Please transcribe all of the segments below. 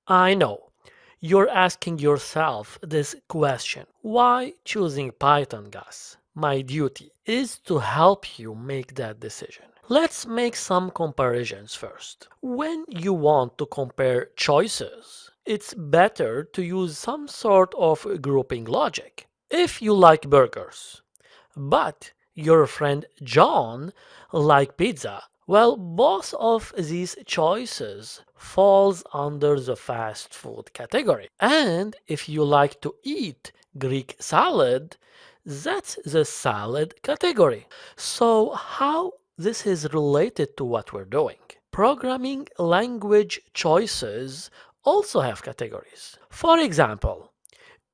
I know. You're asking yourself this question. Why choosing Python, Gus? My duty is to help you make that decision. Let's make some comparisons first. When you want to compare choices, it's better to use some sort of grouping logic. If you like burgers, but your friend John like pizza. Well, both of these choices falls under the fast food category. And if you like to eat Greek salad, that's the salad category. So how this is related to what we're doing? Programming language choices also have categories. For example,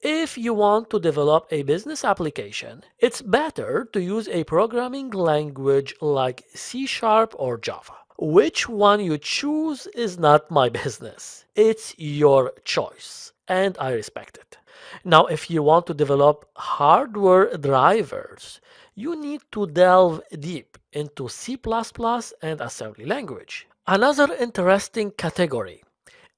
if you want to develop a business application, it's better to use a programming language like C Sharp or Java. Which one you choose is not my business. It's your choice, and I respect it. Now, if you want to develop hardware drivers, you need to delve deep into C++ and assembly language. Another interesting category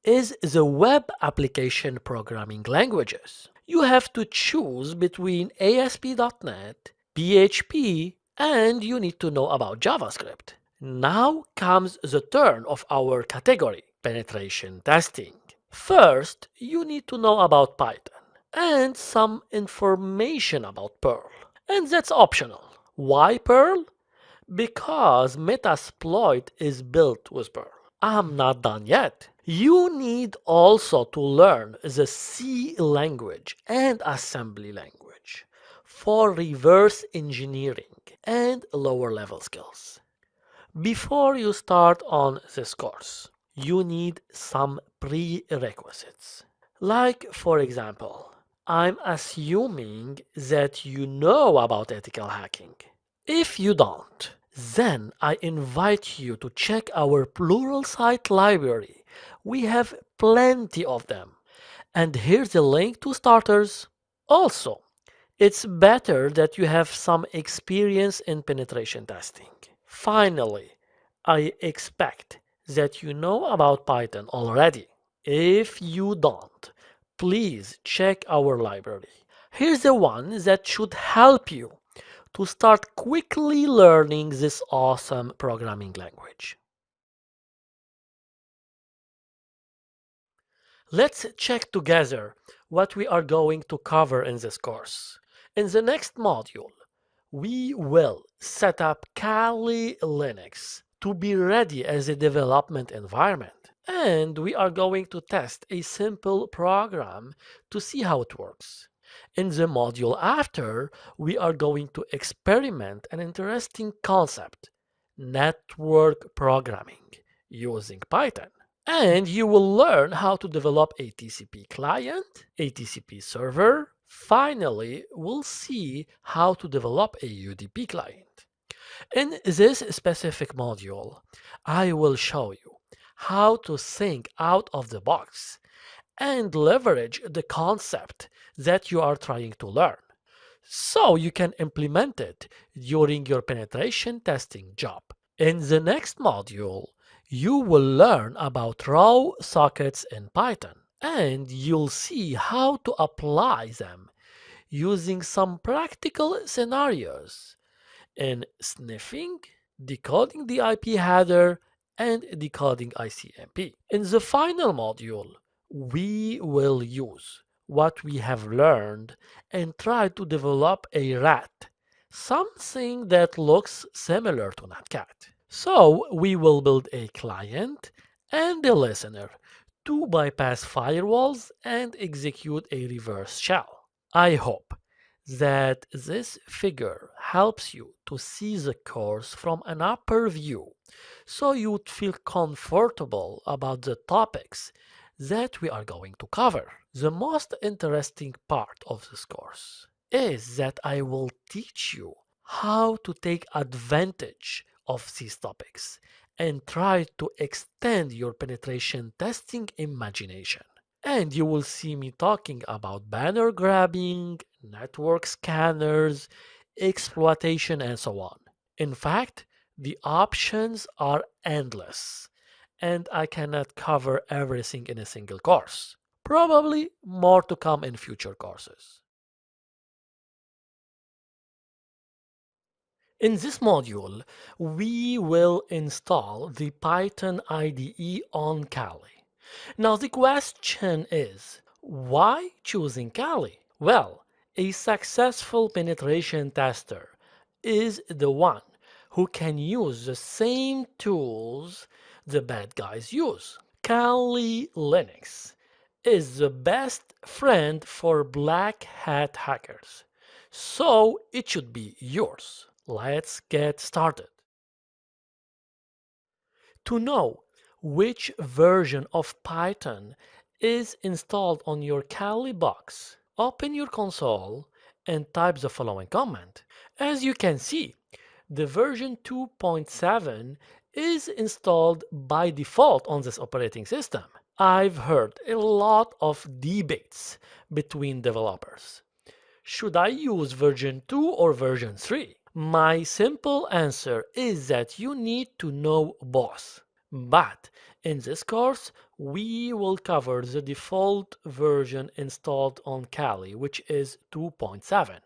is the web application programming languages. You have to choose between ASP.NET, PHP, and you need to know about JavaScript. Now comes the turn of our category, penetration testing. First, you need to know about Python and some information about Perl. And that's optional. Why Perl? Because Metasploit is built with Perl. I'm not done yet. You need also to learn the C language and assembly language for reverse engineering and lower level skills. Before you start on this course, you need some prerequisites. Like, for example, I'm assuming that you know about ethical hacking. If you don't, then I invite you to check our Pluralsight library. We have plenty of them. And here's a link to starters. Also, it's better that you have some experience in penetration testing. Finally, I expect that you know about Python already. If you don't, please check our library. Here's the one that should help you to start quickly learning this awesome programming language. Let's check together what we are going to cover in this course. In the next module, we will set up Kali Linux to be ready as a development environment. And we are going to test a simple program to see how it works. In the module after, we are going to experiment an interesting concept, network programming, using Python. And you will learn how to develop a TCP client, a TCP server. Finally, we'll see how to develop a UDP client. In this specific module, I will show you how to think out of the box and leverage the concept that you are trying to learn so you can implement it during your penetration testing job. In the next module, you will learn about raw sockets in Python and you'll see how to apply them using some practical scenarios in sniffing, decoding the IP header, and decoding ICMP. In the final module, we will use what we have learned and try to develop a rat, something that looks similar to Netcat. So we will build a client and a listener to bypass firewalls and execute a reverse shell. I hope that this figure helps you to see the course from an upper view so you would feel comfortable about the topics that we are going to cover. The most interesting part of this course is that I will teach you how to take advantage of these topics and try to extend your penetration testing imagination. And you will see me talking about banner grabbing, network scanners, exploitation, and so on. In fact, the options are endless, and I cannot cover everything in a single course. Probably more to come in future courses. In this module, we will install the Python IDE on Kali. Now the question is, why choosing Kali? Well, a successful penetration tester is the one who can use the same tools the bad guys use. Kali Linux is the best friend for black hat hackers, so it should be yours. Let's get started. To know which version of Python is installed on your Kali box, open your console and type the following command. As you can see, the version 2.7 is installed by default on this operating system. I've heard a lot of debates between developers. Should I use version 2 or version 3? My simple answer is that you need to know both. But in this course, we will cover the default version installed on Kali, which is 2.7.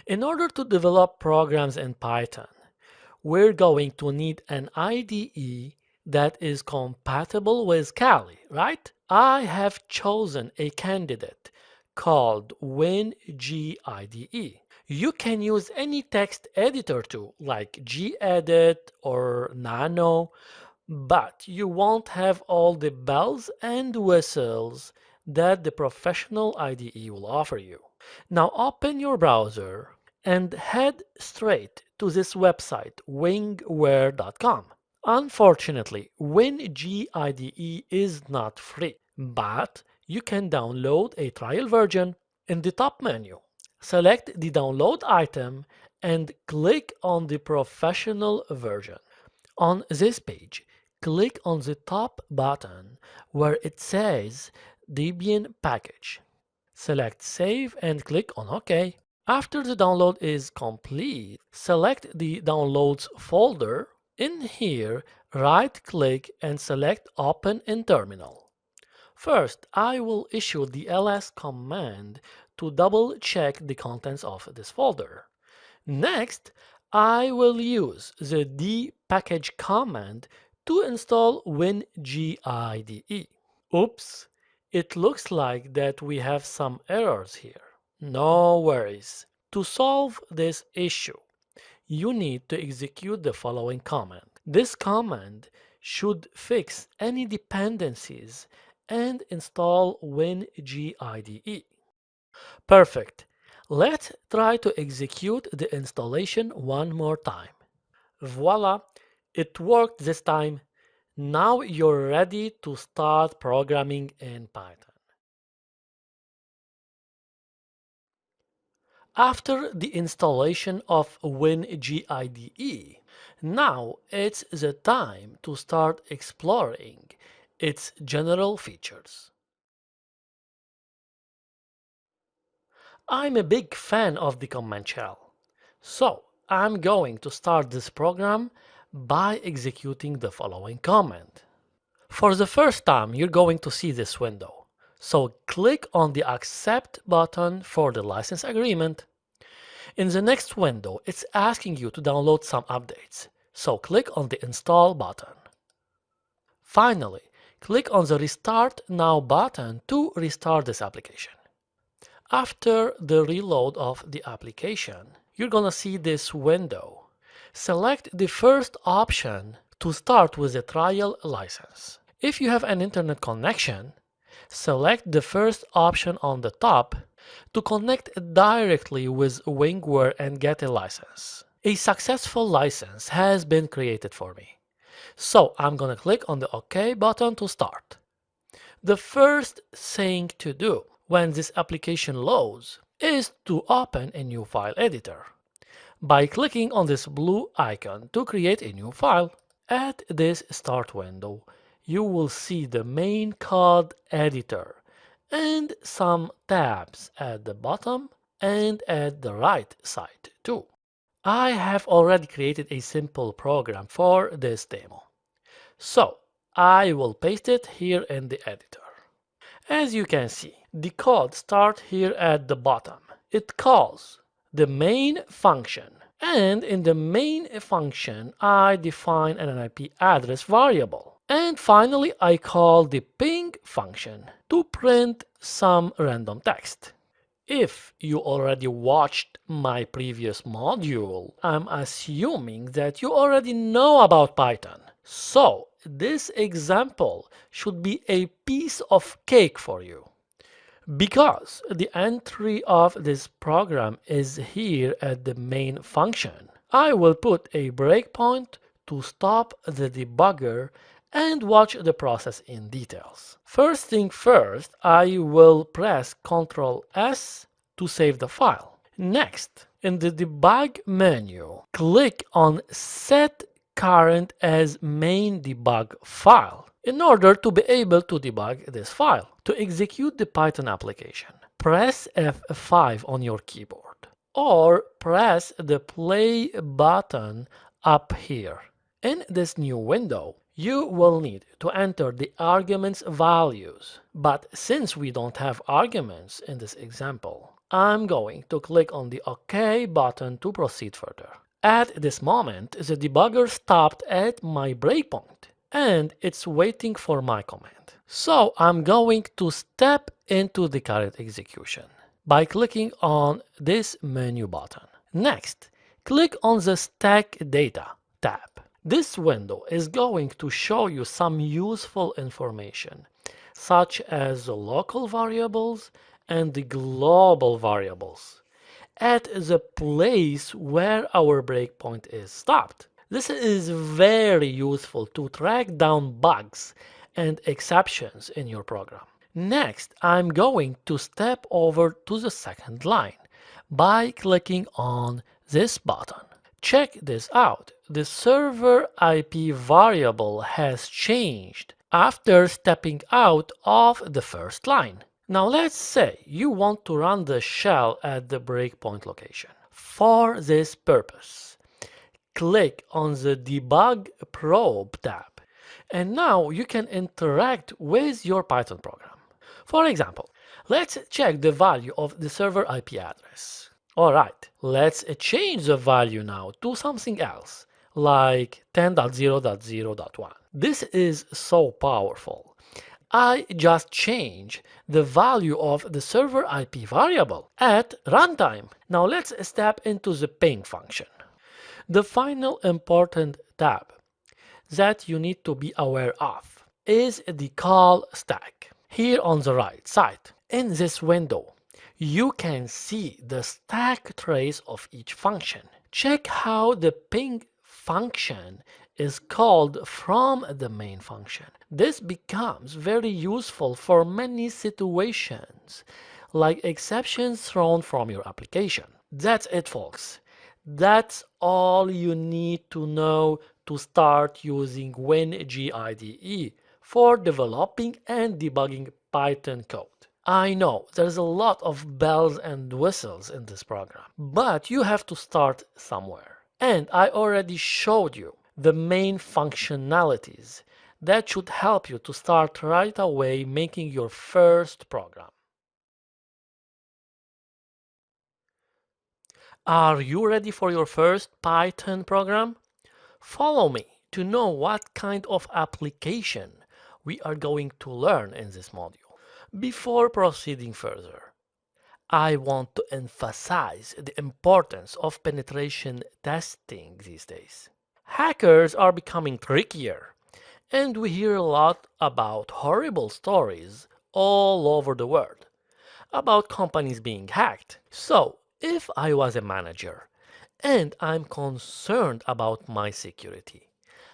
In order to develop programs in Python, we're going to need an IDE that is compatible with Kali, right? I have chosen a candidate called WinGIDE. You can use any text editor too, like gedit or Nano, but you won't have all the bells and whistles that the professional IDE will offer you. Now open your browser and head straight to this website, wingware.com. Unfortunately, WinGIDE is not free, but you can download a trial version. In the top menu, select the download item and click on the professional version. On this page, click on the top button where it says Debian package. Select Save and click on OK. After the download is complete, select the Downloads folder. In here, right-click and select Open in Terminal. First, I will issue the ls command to double-check the contents of this folder. Next, I will use the dpackage command to install WinGIDE. Oops, it looks like that we have some errors here. No worries. To solve this issue, you need to execute the following command. This command should fix any dependencies and install WinGIDE. Perfect. Let's try to execute the installation one more time. Voila, it worked this time. Now you're ready to start programming in Python. After the installation of WinGIDE, now it's the time to start exploring its general features. I'm a big fan of the command shell, so I'm going to start this program by executing the following command. For the first time, you're going to see this window. So click on the Accept button for the license agreement. In the next window, it's asking you to download some updates. So click on the Install button. Finally, click on the Restart Now button to restart this application. After the reload of the application, you're gonna see this window. Select the first option to start with a trial license. If you have an internet connection, select the first option on the top to connect directly with WingWare and get a license. A successful license has been created for me. So I'm gonna click on the OK button to start. The first thing to do when this application loads is to open a new file editor by clicking on this blue icon to create a new file. At this start window, you will see the main code editor and some tabs at the bottom and at the right side too. I have already created a simple program for this demo. So I will paste it here in the editor. As you can see, the code starts here at the bottom. It calls the main function. And in the main function, I define an IP address variable. And finally, I call the ping function to print some random text. If you already watched my previous module, I'm assuming that you already know about Python. So this example should be a piece of cake for you. Because the entry of this program is here at the main function, I will put a breakpoint to stop the debugger and watch the process in details. First thing first, I will press Ctrl S to save the file. Next, in the debug menu, click on Set Current as Main Debug File in order to be able to debug this file. To execute the Python application, press F5 on your keyboard or press the play button up here. In this new window, you will need to enter the arguments values. But since we don't have arguments in this example, I'm going to click on the OK button to proceed further. At this moment, the debugger stopped at my breakpoint and it's waiting for my command. So I'm going to step into the current execution by clicking on this menu button. Next, click on the Stack Data tab. This window is going to show you some useful information, such as the local variables and the global variables at the place where our breakpoint is stopped. This is very useful to track down bugs and exceptions in your program. Next, I'm going to step over to the second line by clicking on this button. Check this out. The server IP variable has changed after stepping out of the first line. Now let's say you want to run the shell at the breakpoint location. For this purpose, click on the Debug Probe tab. And now you can interact with your Python program. For example, let's check the value of the server IP address. Alright, let's change the value now to something else, like 10.0.0.1. This is so powerful. I just change the value of the server IP variable at runtime. Now let's step into the ping function. The final important tab that you need to be aware of is the call stack. Here on the right side, in this window, you can see the stack trace of each function. Check how the ping function is called from the main function. This becomes very useful for many situations, like exceptions thrown from your application. That's it, folks. That's all you need to know to start using WinGIDE for developing and debugging Python code. I know there's a lot of bells and whistles in this program, but you have to start somewhere. And I already showed you the main functionalities that should help you to start right away making your first program. Are you ready for your first Python program? Follow me to know what kind of application we are going to learn in this module. Before proceeding further, I want to emphasize the importance of penetration testing these days. Hackers are becoming trickier, and we hear a lot about horrible stories all over the world about companies being hacked. So, if I was a manager and I'm concerned about my security,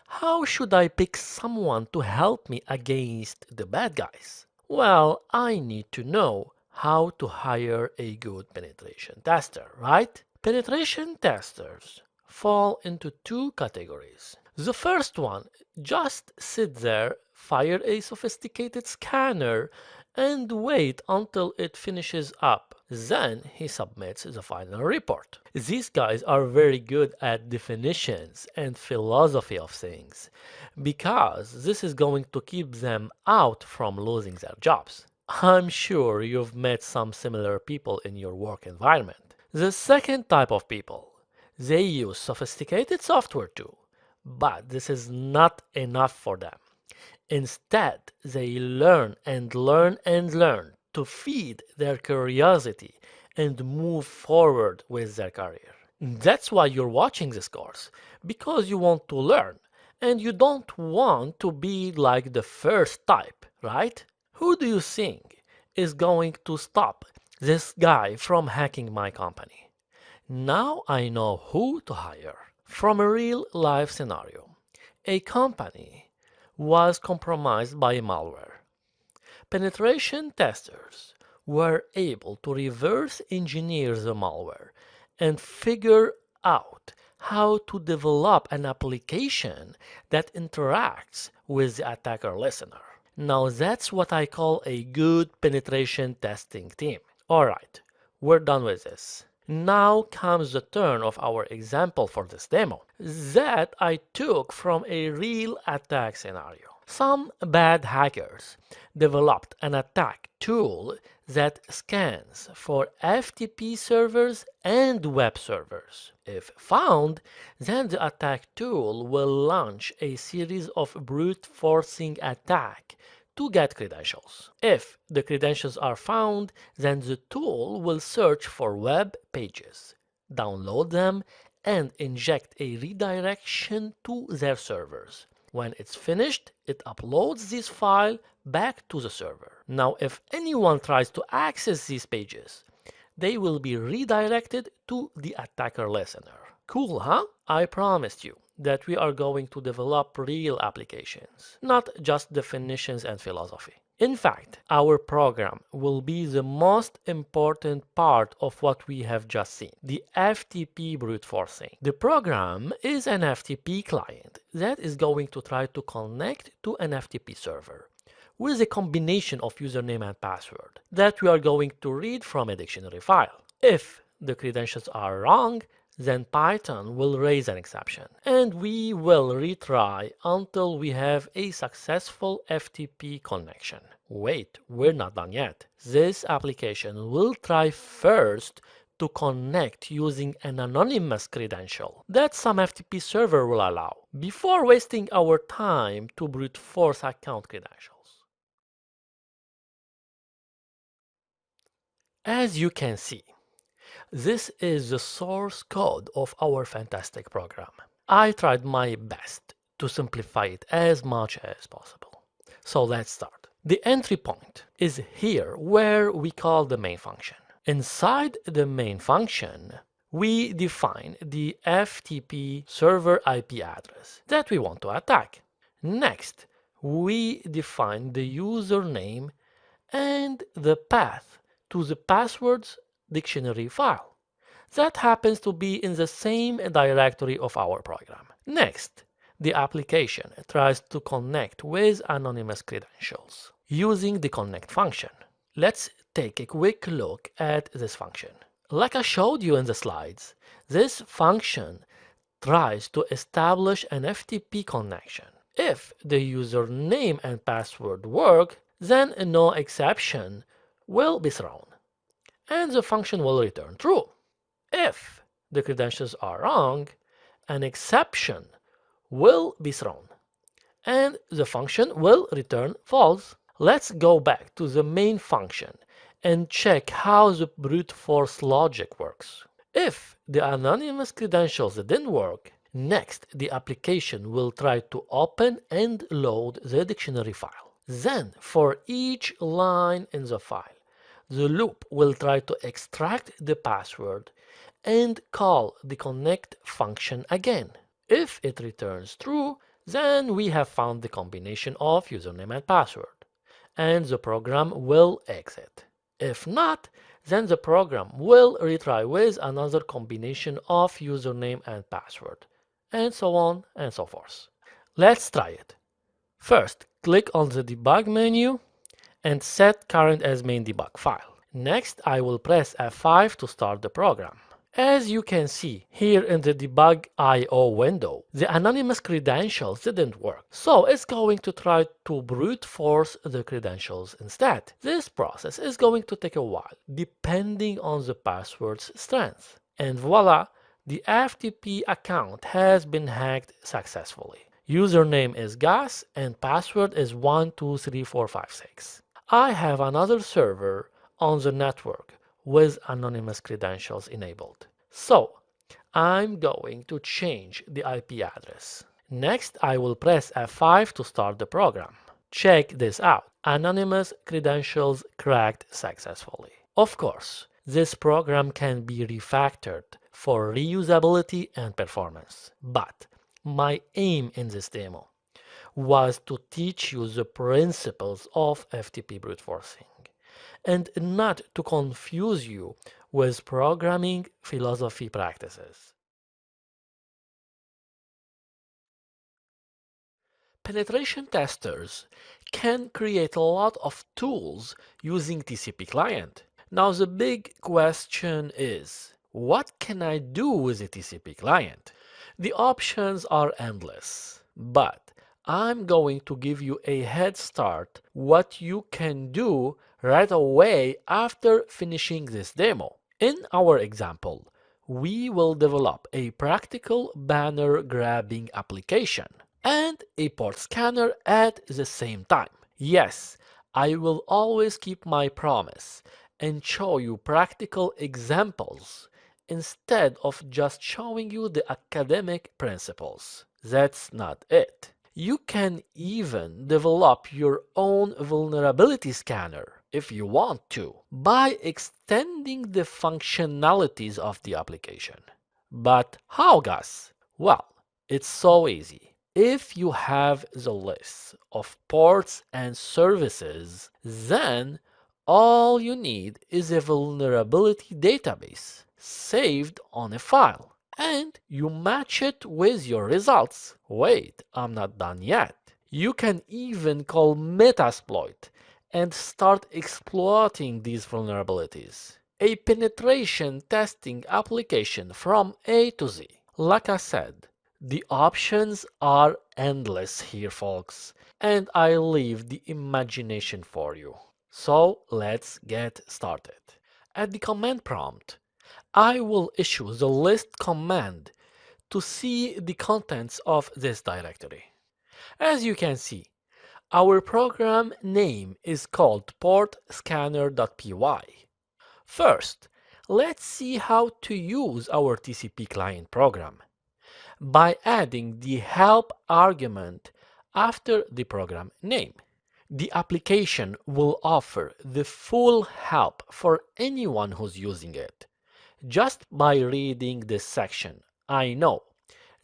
how should I pick someone to help me against the bad guys? Well, I need to know how to hire a good penetration tester, right? Penetration testers fall into two categories. The first one, just sit there, fire a sophisticated scanner, and wait until it finishes up. Then he submits the final report. These guys are very good at definitions and philosophy of things because this is going to keep them out from losing their jobs. I'm sure you've met some similar people in your work environment. The second type of people, they use sophisticated software too, but this is not enough for them. Instead, they learn and learn and learn to feed their curiosity and move forward with their career. That's why you're watching this course, because you want to learn and you don't want to be like the first type, right? Who do you think is going to stop this guy from hacking my company? Now I know who to hire. From a real life scenario, a company was compromised by malware. Penetration testers were able to reverse engineer the malware and figure out how to develop an application that interacts with the attacker listener. Now that's what I call a good penetration testing team. Alright, we're done with this. Now comes the turn of our example for this demo that I took from a real attack scenario. Some bad hackers developed an attack tool that scans for FTP servers and web servers. If found, then the attack tool will launch a series of brute forcing attacks to get credentials. If the credentials are found, then the tool will search for web pages, download them, and inject a redirection to their servers. When it's finished, it uploads this file back to the server. Now, if anyone tries to access these pages, they will be redirected to the attacker listener. Cool, huh? I promised you that we are going to develop real applications, not just definitions and philosophy. In fact, our program will be the most important part of what we have just seen, the FTP brute forcing. The program is an FTP client that is going to try to connect to an FTP server with a combination of username and password that we are going to read from a dictionary file. If the credentials are wrong, then Python will raise an exception and we will retry until we have a successful FTP connection. Wait, we're not done yet. This application will try first to connect using an anonymous credential that some FTP server will allow before wasting our time to brute force account credentials. As you can see, this is the source code of our fantastic program. I tried my best to simplify it as much as possible. So let's start. The entry point is here where we call the main function. Inside the main function, we define the FTP server IP address that we want to attack. Next, we define the username and the path to the passwords dictionary file. That happens to be in the same directory of our program. Next, the application tries to connect with anonymous credentials using the connect function. Let's take a quick look at this function. Like I showed you in the slides, this function tries to establish an FTP connection. If the username and password work, then no exception will be thrown, and the function will return true. If the credentials are wrong, an exception will be thrown, and the function will return false. Let's go back to the main function and check how the brute force logic works. If the anonymous credentials didn't work, next the application will try to open and load the dictionary file. Then, for each line in the file, the loop will try to extract the password and call the connect function again. If it returns true, then we have found the combination of username and password, and the program will exit. If not, then the program will retry with another combination of username and password, and so on and so forth. Let's try it. First, click on the debug menu and set current as main debug file. Next, I will press F5 to start the program. As you can see here in the debug IO window, the anonymous credentials didn't work, so it's going to try to brute force the credentials instead. This process is going to take a while, depending on the password's strength. And voila, the FTP account has been hacked successfully. Username is Gas and password is 123456. I have another server on the network with anonymous credentials enabled. So I'm going to change the IP address. Next, I will press F5 to start the program. Check this out. Anonymous credentials cracked successfully. Of course, this program can be refactored for reusability and performance. But my aim in this demo was to teach you the principles of FTP brute forcing and not to confuse you with programming philosophy practices. Penetration testers can create a lot of tools using TCP client. Now the big question is, what can I do with a TCP client? The options are endless, but I'm going to give you a head start what you can do right away after finishing this demo. In our example, we will develop a practical banner grabbing application and a port scanner at the same time. Yes, I will always keep my promise and show you practical examples instead of just showing you the academic principles. That's not it. You can even develop your own vulnerability scanner if you want to by extending the functionalities of the application. But how, Gus? Well, it's so easy. If you have the list of ports and services, then all you need is a vulnerability database saved on a file, and you match it with your results. Wait, I'm not done yet. You can even call Metasploit and start exploiting these vulnerabilities. A penetration testing application from A to Z. Like I said, the options are endless here, folks, and I leave the imagination for you. So let's get started. At the command prompt, I will issue the list command to see the contents of this directory. As you can see, our program name is called portscanner.py. First, let's see how to use our TCP client program by adding the help argument after the program name. The application will offer the full help for anyone who's using it. Just by reading this section, I know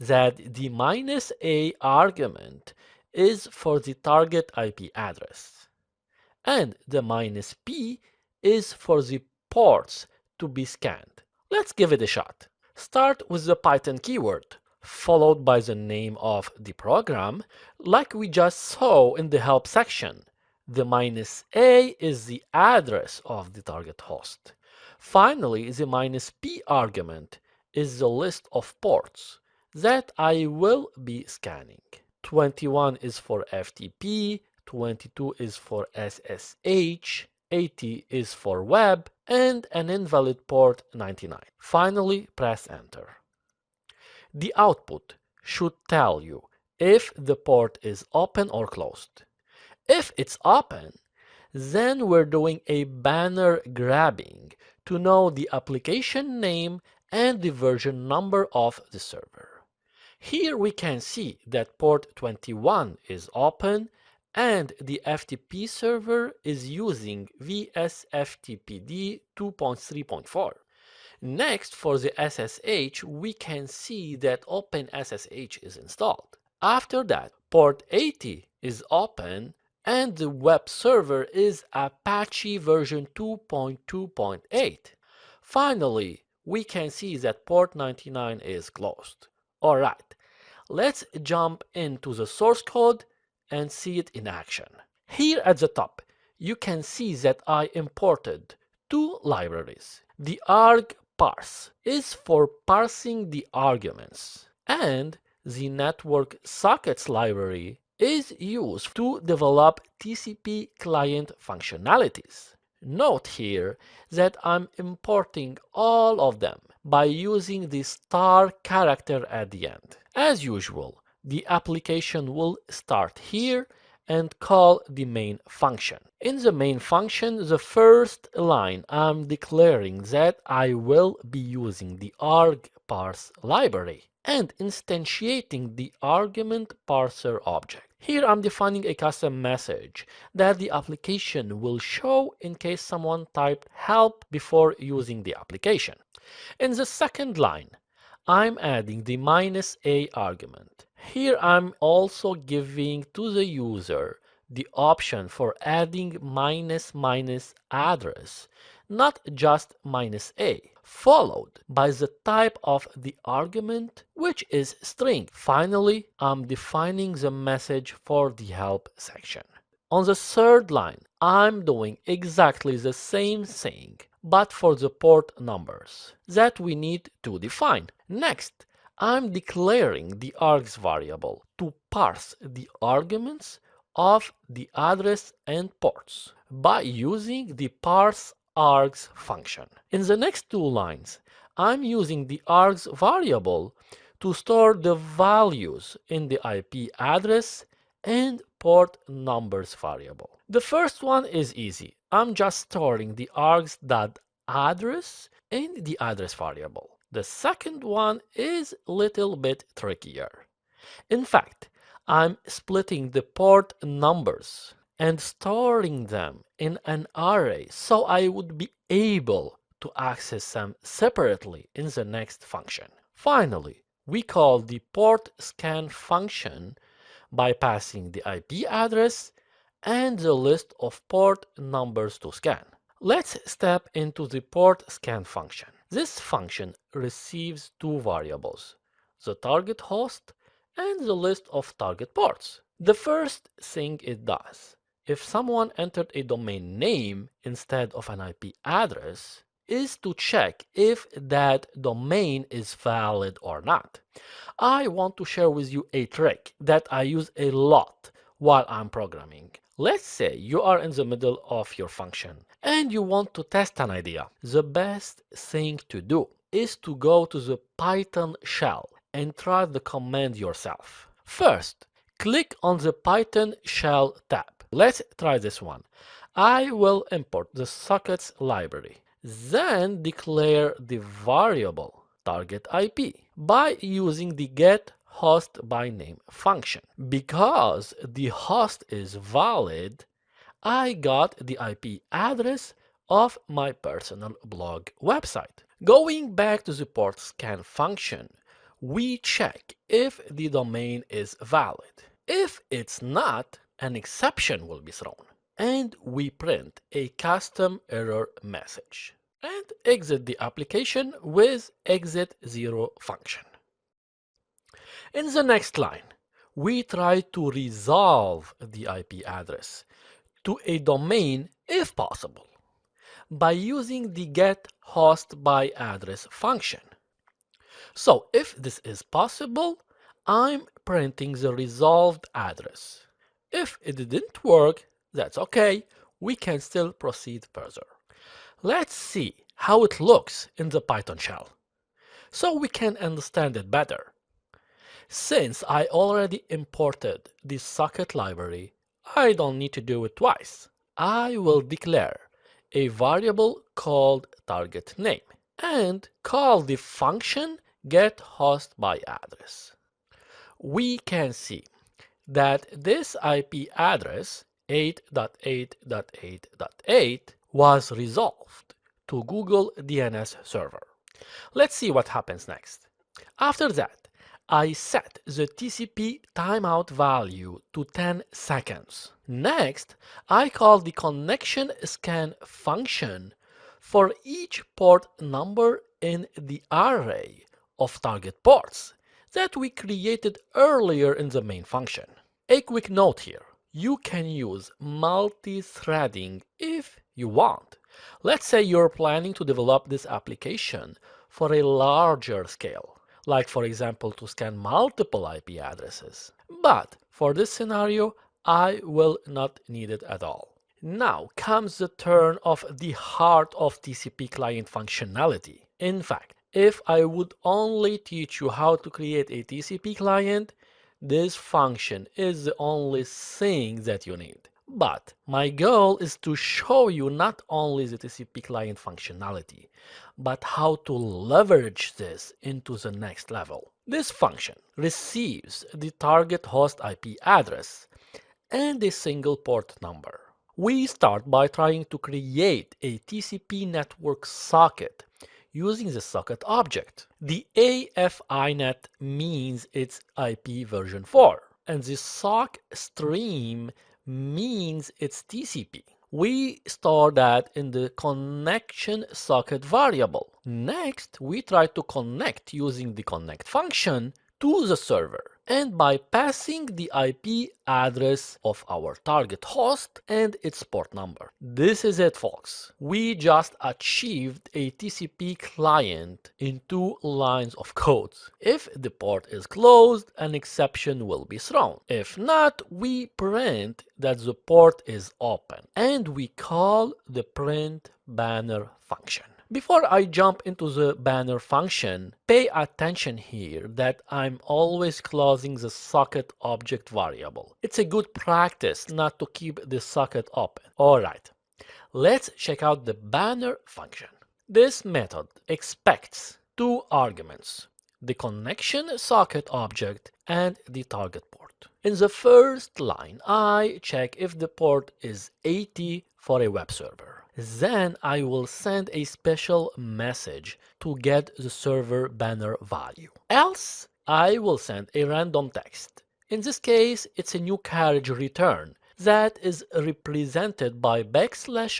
that the -a argument is for the target IP address, and the -p is for the ports to be scanned. Let's give it a shot. Start with the Python keyword, followed by the name of the program, like we just saw in the help section. The -a is the address of the target host. Finally, the -p argument is the list of ports that I will be scanning. 21 is for FTP, 22 is for SSH, 80 is for web, and an invalid port 99. Finally, press enter. The output should tell you if the port is open or closed. If it's open, then we're doing a banner grabbing to know the application name and the version number of the server. Here we can see that port 21 is open and the FTP server is using VSFTPD 2.3.4. Next, for the SSH, we can see that OpenSSH is installed. After that, port 80 is open and the web server is Apache version 2.2.8. Finally, we can see that port 99 is closed. Alright, let's jump into the source code and see it in action. Here at the top, you can see that I imported two libraries. The arg parse is for parsing the arguments, and the network sockets library is used to develop TCP client functionalities. Note here that I'm importing all of them by using the star character at the end. As usual, the application will start here and call the main function. In the main function, the first line, I'm declaring that I will be using the arg parse library and instantiating the argument parser object. Here I'm defining a custom message that the application will show in case someone typed help before using the application. In the second line, I'm adding the -a argument. Here I'm also giving to the user the option for adding ---- address, not just -a, followed by the type of the argument, which is string. Finally, I'm defining the message for the help section. On the third line, I'm doing exactly the same thing, but for the port numbers that we need to define. Next, I'm declaring the args variable to parse the arguments of the address and ports by using the parse args function. In the next two lines, I'm using the args variable to store the values in the IP address and port numbers variable. The first one is easy. I'm just storing the args.address in the address variable. The second one is a little bit trickier. In fact, I'm splitting the port numbers and storing them in an array so I would be able to access them separately in the next function. Finally, we call the port scan function by passing the IP address and the list of port numbers to scan. Let's step into the port scan function. This function receives two variables, the target host and the list of target ports. The first thing it does, if someone entered a domain name instead of an IP address, is to check if that domain is valid or not. I want to share with you a trick that I use a lot while I'm programming. Let's say you are in the middle of your function and you want to test an idea. The best thing to do is to go to the Python shell and try the command yourself. First, click on the Python shell tab. Let's try this one. I will import the sockets library. Then declare the variable target IP by using the getHostByName function. Because the host is valid, I got the IP address of my personal blog website. Going back to the port scan function, we check if the domain is valid. If it's not, an exception will be thrown, and we print a custom error message and exit the application with exit 0 function. In the next line, we try to resolve the IP address to a domain if possible by using the getHostByAddress function. So if this is possible, I'm printing the resolved address. If it didn't work, that's okay, we can still proceed further. Let's see how it looks in the Python shell, so we can understand it better. Since I already imported the socket library, I don't need to do it twice. I will declare a variable called target name and call the function getHostByAddress. We can see that this IP address 8.8.8.8 was resolved to Google DNS server. Let's see what happens next. After that, I set the TCP timeout value to 10 seconds. Next, I call the connection scan function for each port number in the array of target ports that we created earlier in the main function. A quick note here. You can use multi-threading if you want. Let's say you're planning to develop this application for a larger scale, like for example to scan multiple IP addresses. But for this scenario, I will not need it at all. Now comes the turn of the heart of TCP client functionality. In fact, if I would only teach you how to create a TCP client, this function is the only thing that you need. But my goal is to show you not only the TCP client functionality, but how to leverage this into the next level. This function receives the target host IP address and a single port number. We start by trying to create a TCP network socket using the socket object. The AFINet means it's IP version 4, and the sock stream means it's TCP. We store that in the connection socket variable. Next, we try to connect using the connect function to the server and by passing the IP address of our target host and its port number. This is it, folks. We just achieved a TCP client in 2 lines of code. If the port is closed, an exception will be thrown. If not, we print that the port is open and we call the print banner function. Before I jump into the banner function, pay attention here that I'm always closing the socket object variable. It's a good practice not to keep the socket open. Alright, let's check out the banner function. This method expects 2 arguments, the connection socket object and the target port. In the first line, I check if the port is 80 for a web server. Then I will send a special message to get the server banner value. Else, I will send a random text. In this case, it's a new carriage return that is represented by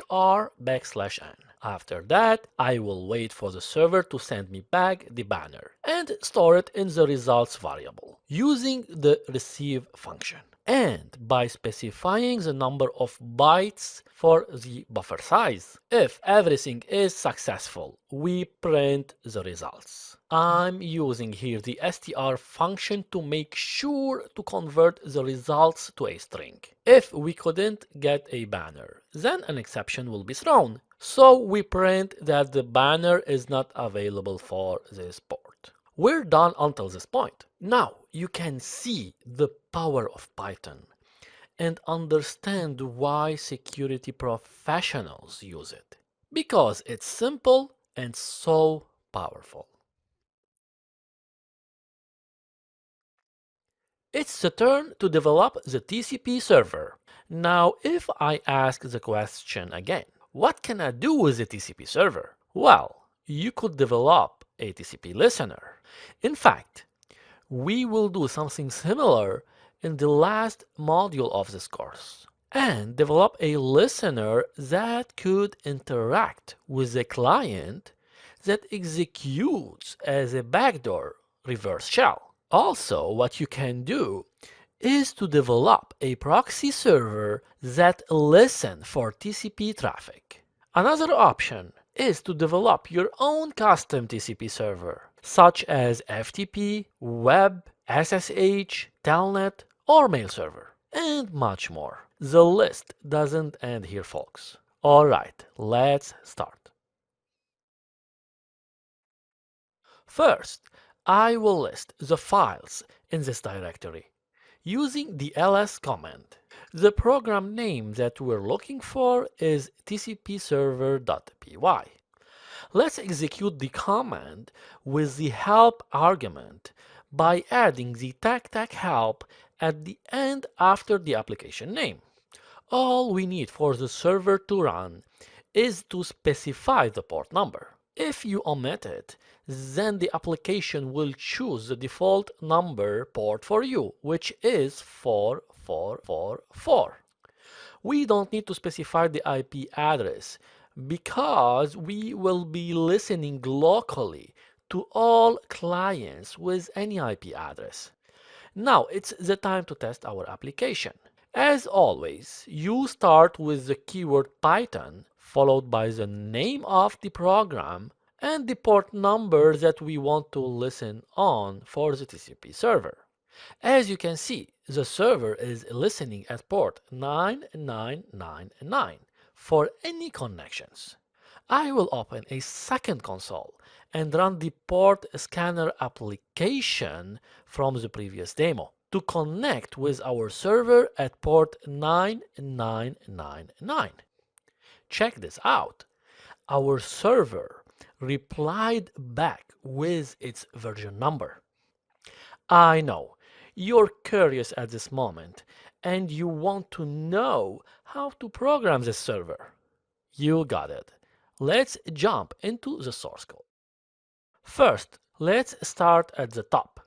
\r\n. After that, I will wait for the server to send me back the banner and store it in the results variable using the receive function. And by specifying the number of bytes for the buffer size. If everything is successful, we print the results. I'm using here the str function to make sure to convert the results to a string. If we couldn't get a banner, then an exception will be thrown. So we print that the banner is not available for this port. We're done until this point. Now you can see the power of Python and understand why security professionals use it. Because it's simple and so powerful. It's the turn to develop the TCP server. Now, if I ask the question again, what can I do with the TCP server? Well, you could develop a TCP listener. In fact, we will do something similar in the last module of this course and develop a listener that could interact with a client that executes as a backdoor reverse shell. Also, what you can do is to develop a proxy server that listens for TCP traffic. Another option is to develop your own custom TCP server, such as FTP, web, SSH, telnet, or mail server, and much more. The list doesn't end here, folks. Alright, let's start. First, I will list the files in this directory using the ls command. The program name that we're looking for is tcpserver.py. Let's execute the command with the help argument by adding the help at the end after the application name. All we need for the server to run is to specify the port number. If you omit it, then the application will choose the default number port for you, which is 4444. We don't need to specify the IP address because we will be listening locally to all clients with any IP address. Now it's the time to test our application. As always, you start with the keyword Python, followed by the name of the program and the port number that we want to listen on for the TCP server. As you can see, the server is listening at port 9999 for any connections. I will open a second console and run the port scanner application from the previous demo to connect with our server at port 9999. Check this out. Our server replied back with its version number. I know you're curious at this moment and you want to know how to program this server. You got it. Let's jump into the source code. First, let's start at the top,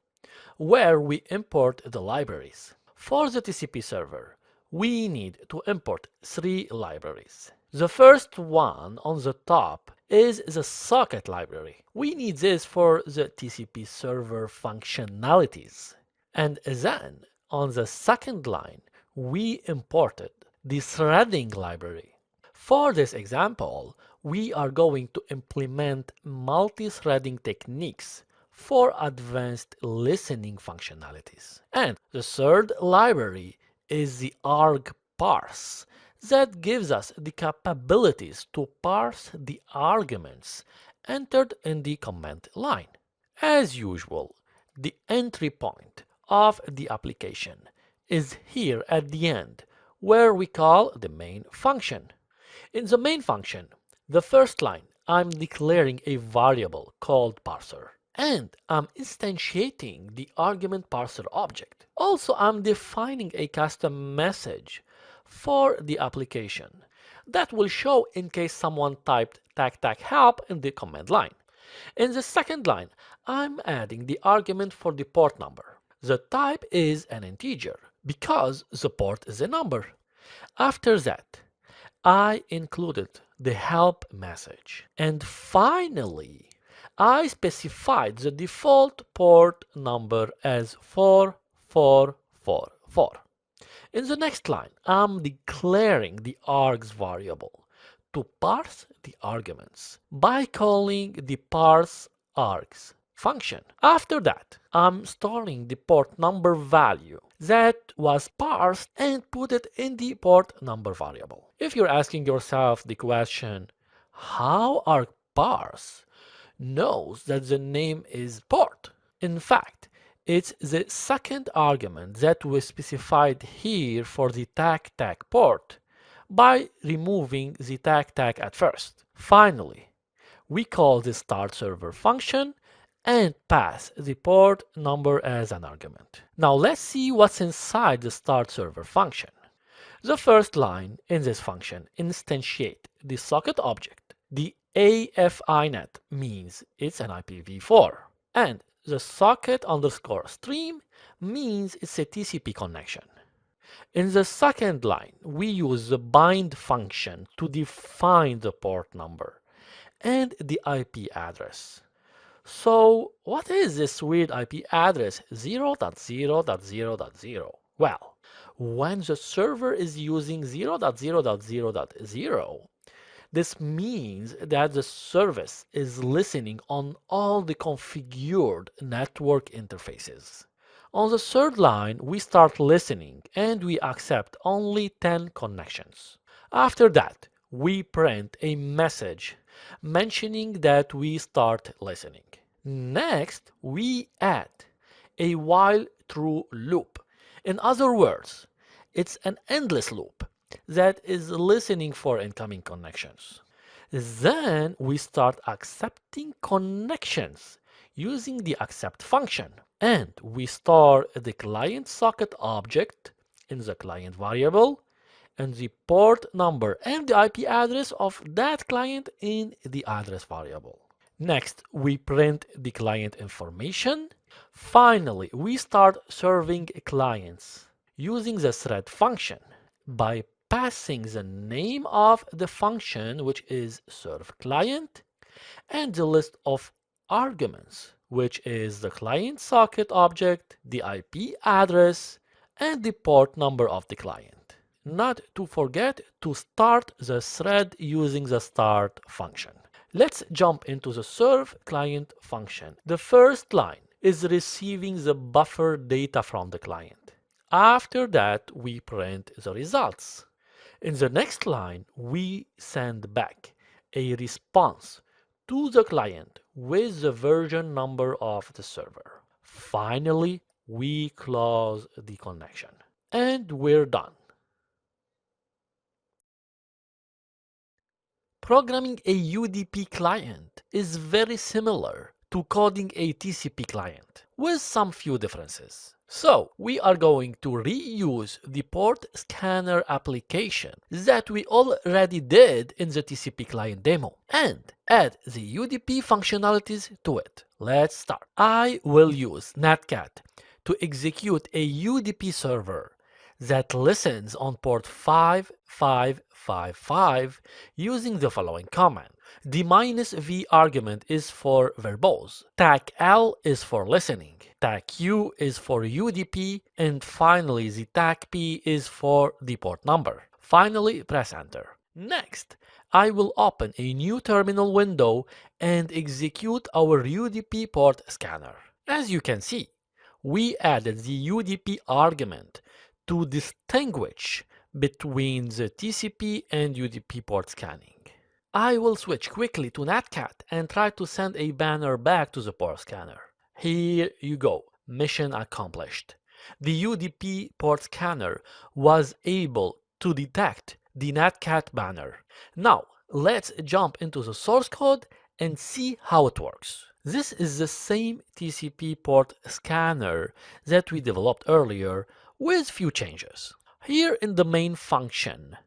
where we import the libraries. For the TCP server, we need to import three libraries. The first one on the top is the socket library. We need this for the TCP server functionalities. And then on the second line, we imported the threading library. For this example, we are going to implement multi-threading techniques for advanced listening functionalities. And the third library is the argparse that gives us the capabilities to parse the arguments entered in the command line. As usual, the entry point of the application is here at the end, where we call the main function. In the main function, the first line, I'm declaring a variable called parser, and I'm instantiating the argument parser object. Also, I'm defining a custom message for the application that will show in case someone typed tag tag help in the command line. In the second line, I'm adding the argument for the port number. The type is an integer because the port is a number. After that, I included the help message. And finally, I specified the default port number as 4444. In the next line, I'm declaring the args variable to parse the arguments by calling the parse args function. After that, I'm storing the port number value that was parsed and put it in the port number variable. If you're asking yourself the question, how argparse knows that the name is port? In fact, it's the second argument that we specified here for the tag tag port by removing the tag tag at first. Finally, we call the start server function and pass the port number as an argument. Now let's see what's inside the start server function. The first line in this function instantiate the socket object. The AFINet means it's an IPv4, and the socket underscore stream means it's a TCP connection. In the second line, we use the bind function to define the port number and the IP address. So what is this weird IP address 0.0.0.0? Well, when the server is using 0.0.0.0, this means that the service is listening on all the configured network interfaces. On the third line, we start listening and we accept only 10 connections. After that, we print a message mentioning that we start listening. Next, we add a while true loop. In other words, it's an endless loop that is listening for incoming connections. Then we start accepting connections using the accept function. And we store the client socket object in the client variable and the port number and the IP address of that client in the address variable. Next, we print the client information. Finally, we start serving clients using the thread function by passing the name of the function, which is serve client, and the list of arguments, which is the client socket object, the IP address, and the port number of the client. Not to forget to start the thread using the start function. Let's jump into the serve client function. The first line is receiving the buffer data from the client. After that, we print the results. In the next line, we send back a response to the client with the version number of the server. Finally, we close the connection. And we're done. Programming a UDP client is very similar to coding a TCP client, with some few differences. So, we are going to reuse the port scanner application that we already did in the TCP client demo and add the UDP functionalities to it. Let's start. I will use netcat to execute a UDP server that listens on port 5555 using the following command. The -v argument is for verbose, tag L is for listening, tag Q is for UDP, and finally the tag P is for the port number. Finally, press enter. Next, I will open a new terminal window and execute our UDP port scanner. As you can see, we added the UDP argument to distinguish between the TCP and UDP port scanning. I will switch quickly to netcat and try to send a banner back to the port scanner. Here you go, mission accomplished. The UDP port scanner was able to detect the netcat banner. Now, let's jump into the source code and see how it works. This is the same TCP port scanner that we developed earlier with few changes. Here in the main function,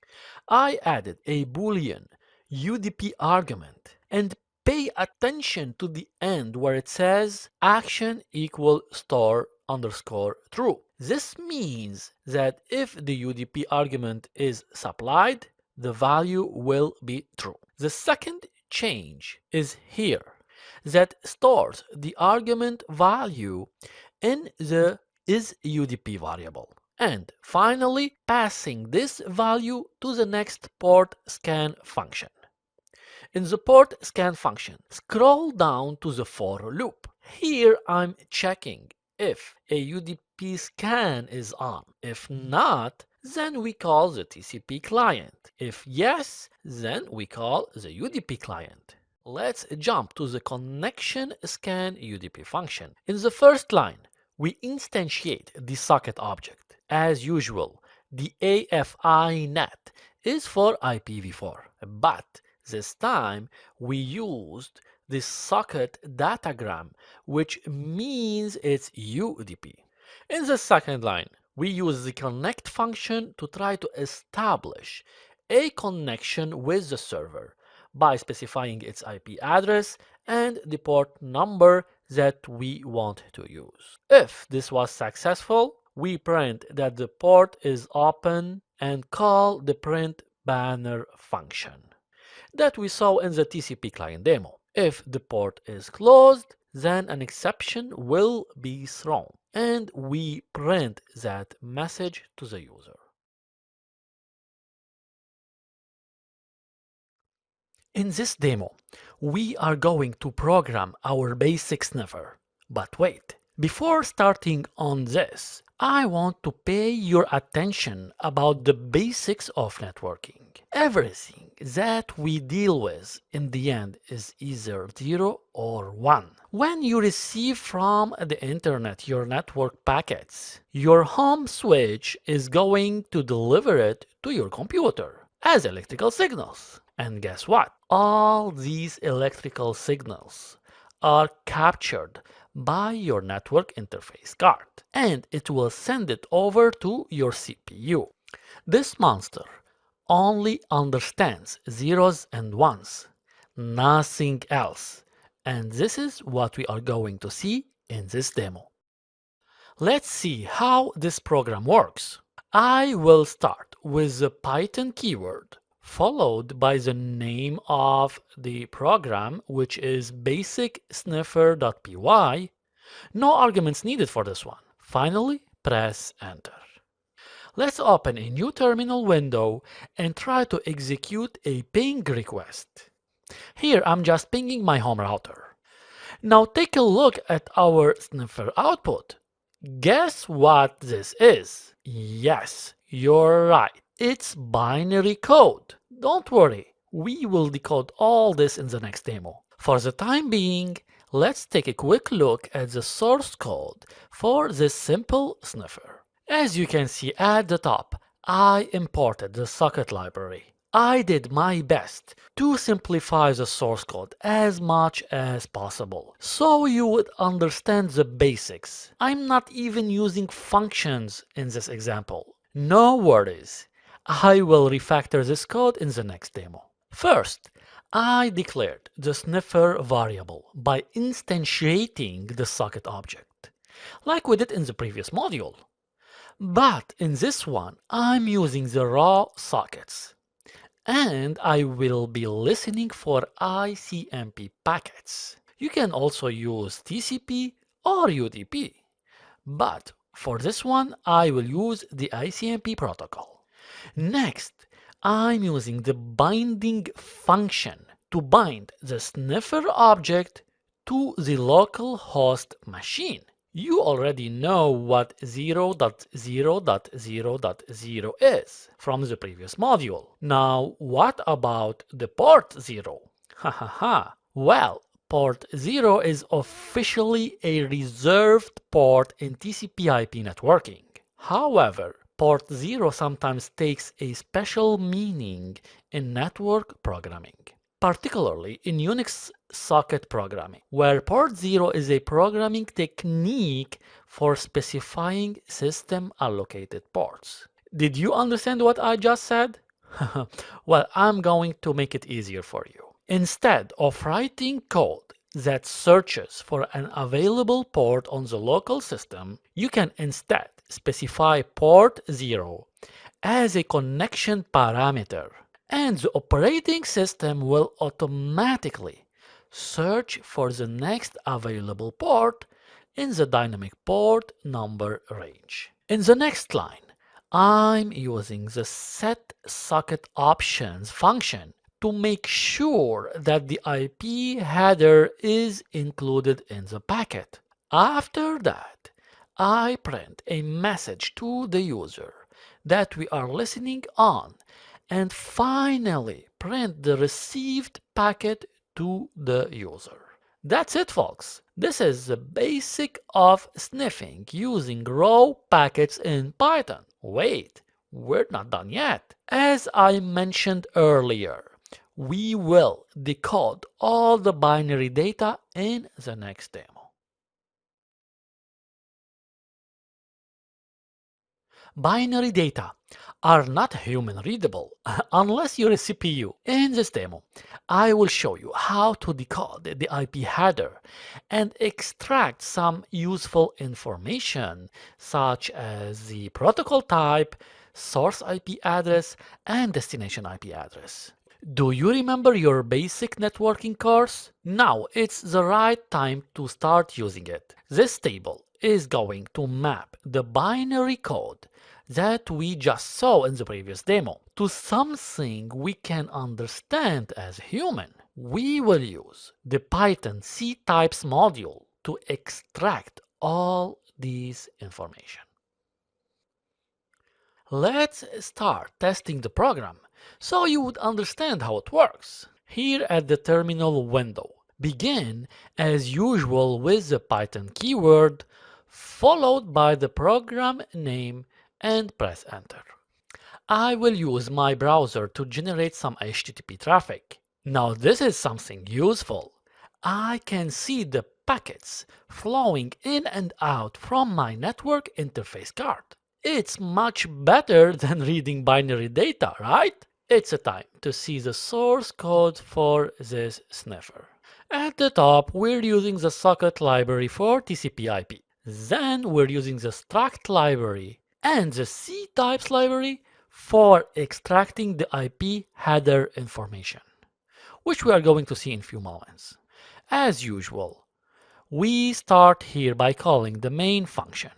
I added a boolean UDP argument and pay attention to the end where it says action equal store underscore true. This means that if the UDP argument is supplied, the value will be true. The second change is here that stores the argument value in the isUDP variable. And finally, passing this value to the next port scan function. In the port scan function, scroll down to the for loop. Here I'm checking if a UDP scan is on. If not, then we call the TCP client. If yes, then we call the UDP client. Let's jump to the connection scan UDP function. In the first line, we instantiate the socket object. As usual, the AFI net is for IPv4, but this time we used the socket datagram, which means it's UDP. In the second line, we use the connect function to try to establish a connection with the server by specifying its IP address and the port number that we want to use. If this was successful, we print that the port is open and call the print banner function that we saw in the TCP client demo. If the port is closed, then an exception will be thrown and we print that message to the user. In this demo, we are going to program our basic sniffer. But wait, before starting on this, I want to pay your attention about the basics of networking. Everything that we deal with in the end is either 0 or 1. When you receive from the internet your network packets, your home switch is going to deliver it to your computer as electrical signals. And guess what? All these electrical signals are captured by your network interface card and it will send it over to your CPU. This monster only understands zeros and ones, nothing else. And this is what we are going to see in this demo. Let's see how this program works. I will start with the Python keyword followed by the name of the program, which is basicsniffer.py. No arguments needed for this one. Finally, press enter. Let's open a new terminal window and try to execute a ping request. Here I'm just pinging my home router. Now take a look at our sniffer output. Guess what this is? Yes, you're right. It's binary code. Don't worry, we will decode all this in the next demo. For the time being, let's take a quick look at the source code for this simple sniffer. As you can see at the top, I imported the socket library. I did my best to simplify the source code as much as possible, so you would understand the basics. I'm not even using functions in this example. No worries, I will refactor this code in the next demo. First, I declared the sniffer variable by instantiating the socket object, like we did in the previous module. But in this one, I'm using the raw sockets. And I will be listening for ICMP packets. You can also use TCP or UDP. But for this one, I will use the ICMP protocol. Next, I'm using the binding function to bind the sniffer object to the local host machine. You already know what 0.0.0.0 is from the previous module. Now, what about the port 0? Well, port 0 is officially a reserved port in TCP/IP networking. However, port 0 sometimes takes a special meaning in network programming, particularly in Unix socket programming, where port 0 is a programming technique for specifying system allocated ports. Did you understand what I just said? Well, I'm going to make it easier for you. Instead of writing code that searches for an available port on the local system, you can instead specify port 0 as a connection parameter, and the operating system will automatically search for the next available port in the dynamic port number range. In the next line, I'm using the set socket options function to make sure that the IP header is included in the packet. After that, I print a message to the user that we are listening on, and finally print the received packet to the user. That's it, folks. This is the basic of sniffing using raw packets in Python. Wait, we're not done yet. As I mentioned earlier, we will decode all the binary data in the next demo. Binary data are not human readable unless you're a CPU. In this demo, I will show you how to decode the IP header and extract some useful information such as the protocol type, source IP address, and destination IP address. Do you remember your basic networking course? Now it's the right time to start using it. This table is going to map the binary code that we just saw in the previous demo to something we can understand as human. We will use the Python ctypes module to extract all these information. Let's start testing the program so you would understand how it works. Here at the terminal window, begin as usual with the Python keyword followed by the program name and press enter. I will use my browser to generate some HTTP traffic. Now this is something useful. I can see the packets flowing in and out from my network interface card. It's much better than reading binary data, right? It's a time to see the source code for this sniffer. At the top, we're using the socket library for TCP/IP. Then we're using the struct library and the ctypes library for extracting the IP header information, which we are going to see in a few moments. As usual, we start here by calling the main function.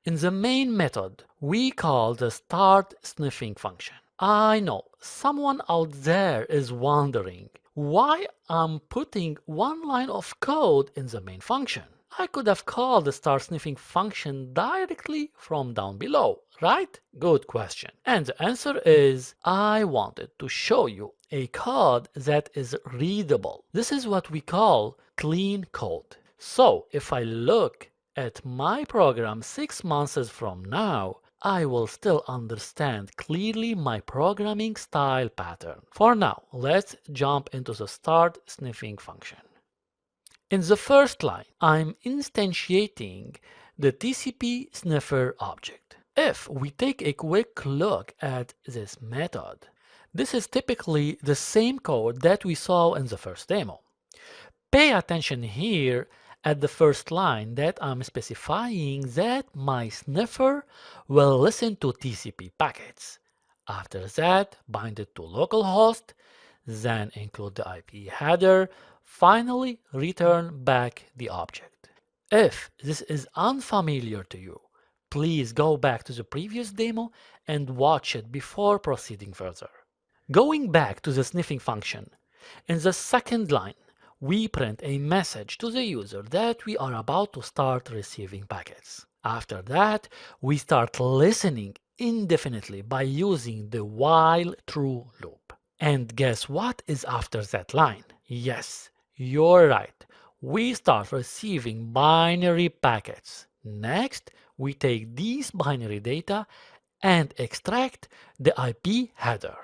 In the main method, we call the start sniffing function. I know someone out there is wondering why I'm putting one line of code in the main function. I could have called the start sniffing function directly from down below, right? Good question. And the answer is I wanted to show you a code that is readable. This is what we call clean code. So if I look at my program 6 months from now, I will still understand clearly my programming style pattern. For now, let's jump into the start sniffing function. In the first line, I'm instantiating the TCP sniffer object. If we take a quick look at this method, this is typically the same code that we saw in the first demo. Pay attention here at the first line that I'm specifying that my sniffer will listen to TCP packets. After that, bind it to localhost, then include the IP header, finally return back the object. If this is unfamiliar to you, please go back to the previous demo and watch it before proceeding further. Going back to the sniffing function, in the second line, we print a message to the user that we are about to start receiving packets. After that, we start listening indefinitely by using the while true loop. And guess what is after that line? Yes, you're right. We start receiving binary packets. Next, we take these binary data and extract the IP header.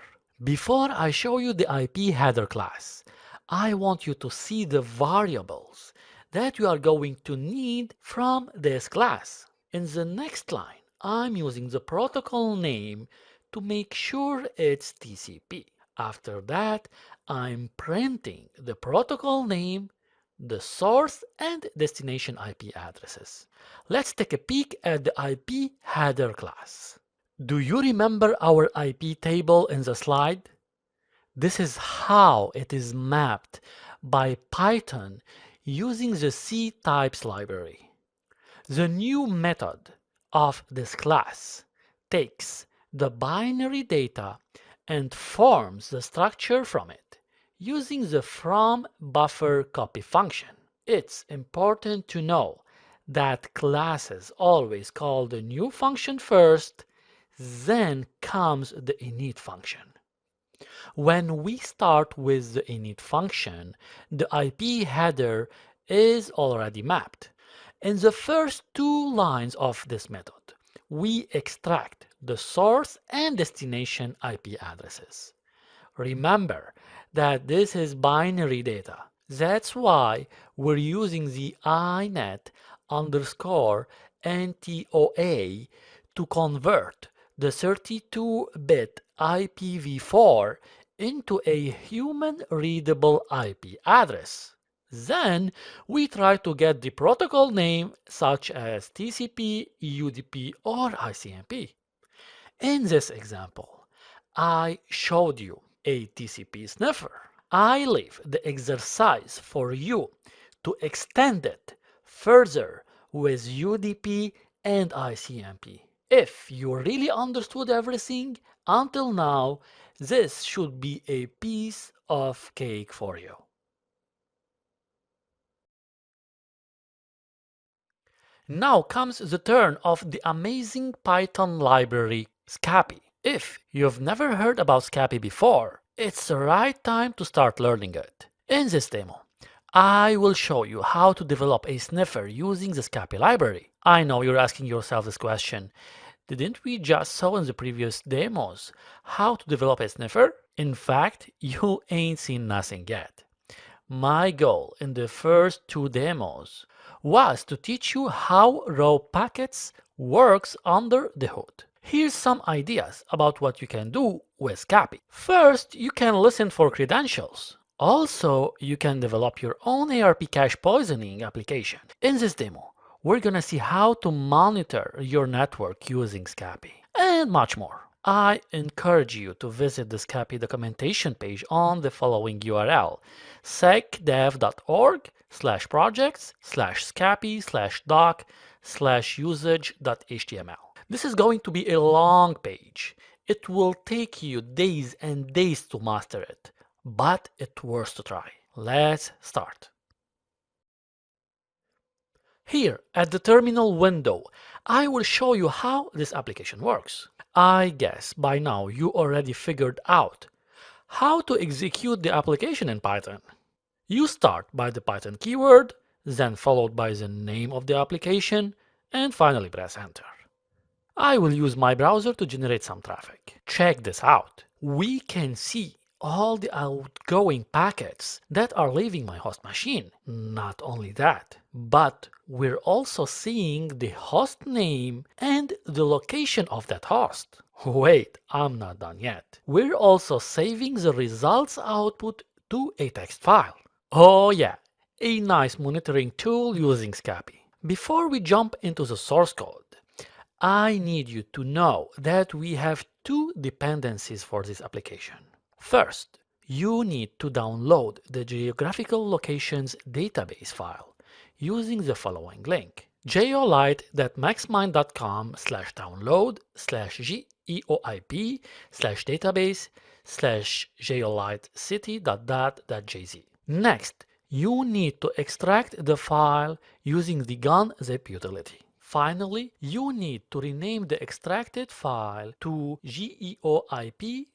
Before I show you the IP header class, I want you to see the variables that you are going to need from this class. In the next line, I'm using the protocol name to make sure it's TCP. After that, I'm printing the protocol name, the source and destination IP addresses. Let's take a peek at the IP header class. Do you remember our IP table in the slide? This is how it is mapped by Python using the ctypes library. The new method of this class takes the binary data and forms the structure from it using the from buffer copy function. It's important to know that classes always call the new function first, then comes the init function. When we start with the init function, the IP header is already mapped. In the first two lines of this method, we extract the source and destination IP addresses. Remember that this is binary data. That's why we're using the inet underscore NTOA to convert the 32-bit IPv4 into a human readable IP address. Then we try to get the protocol name such as TCP, UDP, or ICMP. In this example, I showed you a TCP sniffer. I leave the exercise for you to extend it further with UDP and ICMP. If you really understood everything until now, this should be a piece of cake for you. Now comes the turn of the amazing Python library Scapy. If you've never heard about Scapy before, it's the right time to start learning it. In this demo, I will show you how to develop a sniffer using the Scapy library. I know you're asking yourself this question. Didn't we just saw in the previous demos how to develop a sniffer? In fact, you ain't seen nothing yet. My goal in the first two demos was to teach you how raw packets works under the hood. Here's some ideas about what you can do with Scapy. First, you can listen for credentials. Also, you can develop your own ARP cache poisoning application. In this demo, we're gonna see how to monitor your network using Scapy and much more. I encourage you to visit the Scapy documentation page on the following URL: secdev.org/projects/scapy/doc/usage.html. This is going to be a long page. It will take you days and days to master it, but it's worth to try. Let's start. Here at the terminal window, I will show you how this application works. I guess by now you already figured out how to execute the application in Python. You start by the Python keyword, then followed by the name of the application, and finally press enter. I will use my browser to generate some traffic. Check this out. We can see all the outgoing packets that are leaving my host machine. Not only that, but we're also seeing the host name and the location of that host. Wait, I'm not done yet. We're also saving the results output to a text file. Oh yeah, a nice monitoring tool using Scapy. Before we jump into the source code, I need you to know that we have two dependencies for this application. First, you need to download the geographical locations database file using the following link: geolite.maxmine.com/geoip/database/geolitecity.dat.jz. Next, you need to extract the file using the gun zip utility. Finally, you need to rename the extracted file to geoip.dat.